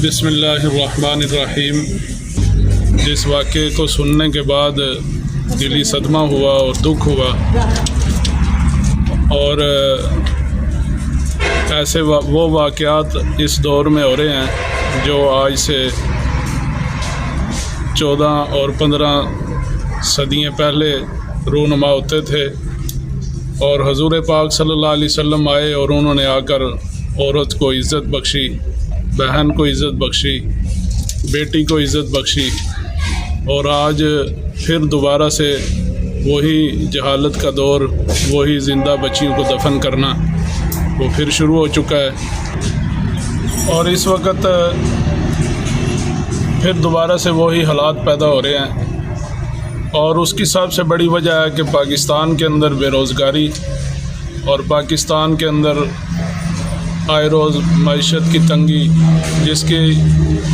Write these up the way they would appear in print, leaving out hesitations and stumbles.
بسم اللہ الرحمن الرحیم۔ جس واقعے کو سننے کے بعد دلی صدمہ ہوا اور دکھ ہوا، اور ایسے وہ واقعات اس دور میں ہو رہے ہیں جو آج سے 14 اور 15 صدیاں پہلے رونما ہوتے تھے، اور حضور پاک صلی اللہ علیہ وسلم آئے اور انہوں نے آ کر عورت کو عزت بخشی، بہن کو عزت بخشی، بیٹی کو عزت بخشی، اور آج پھر دوبارہ سے وہی جہالت کا دور، وہی زندہ بچیوں کو دفن کرنا وہ پھر شروع ہو چکا ہے، اور اس وقت پھر دوبارہ سے وہی حالات پیدا ہو رہے ہیں۔ اور اس کی سب سے بڑی وجہ ہے کہ پاکستان کے اندر بے روزگاری، اور پاکستان کے اندر آئے روز معیشت کی تنگی، جس کی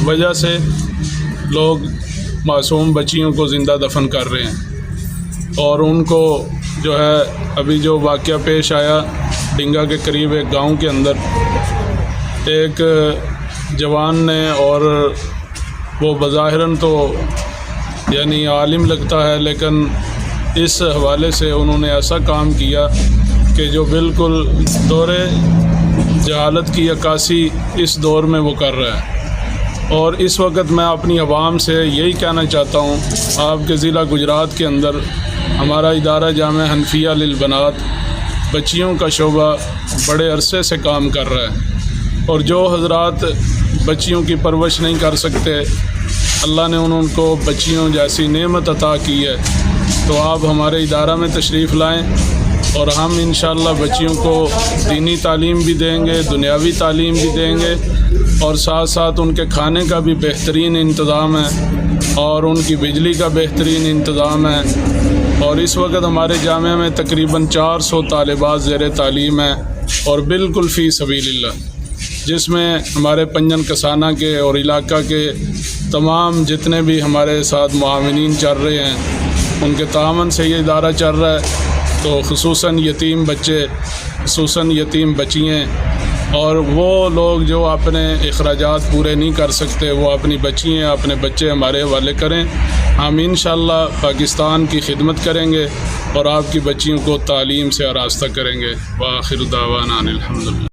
وجہ سے لوگ معصوم بچیوں کو زندہ دفن کر رہے ہیں۔ اور ان کو جو ہے ابھی جو واقعہ پیش آیا ڈنگا کے قریب ایک گاؤں کے اندر، ایک جوان نے، اور وہ بظاہراً تو یعنی عالم لگتا ہے، لیکن اس حوالے سے انہوں نے ایسا کام کیا کہ جو بالکل دور جہالت کی عکاسی اس دور میں وہ کر رہا ہے۔ اور اس وقت میں اپنی عوام سے یہی کہنا چاہتا ہوں، آپ کے ضلع گجرات کے اندر ہمارا ادارہ جامعہ حنفیہ للبنات بچیوں کا شعبہ بڑے عرصے سے کام کر رہا ہے، اور جو حضرات بچیوں کی پرورش نہیں کر سکتے، اللہ نے ان کو بچیوں جیسی نعمت عطا کی ہے، تو آپ ہمارے ادارہ میں تشریف لائیں، اور ہم انشاءاللہ بچیوں کو دینی تعلیم بھی دیں گے، دنیاوی تعلیم بھی دیں گے، اور ساتھ ساتھ ان کے کھانے کا بھی بہترین انتظام ہے، اور ان کی بجلی کا بہترین انتظام ہے۔ اور اس وقت ہمارے جامعہ میں تقریباً 400 طالبات زیر تعلیم ہیں، اور بالکل فی سبیل اللہ، جس میں ہمارے پنجن کسانہ کے اور علاقہ کے تمام جتنے بھی ہمارے ساتھ معاونین چل رہے ہیں، ان کے تعاون سے یہ ادارہ چل رہا ہے۔ تو خصوصاً یتیم بچے، خصوصاً یتیم بچیاں، اور وہ لوگ جو اپنے اخراجات پورے نہیں کر سکتے، وہ اپنی بچیاں، اپنے بچے ہمارے حوالے کریں، ہم انشاءاللہ پاکستان کی خدمت کریں گے، اور آپ کی بچیوں کو تعلیم سے آراستہ کریں گے۔ وآخر دعوانا ان الحمدللہ۔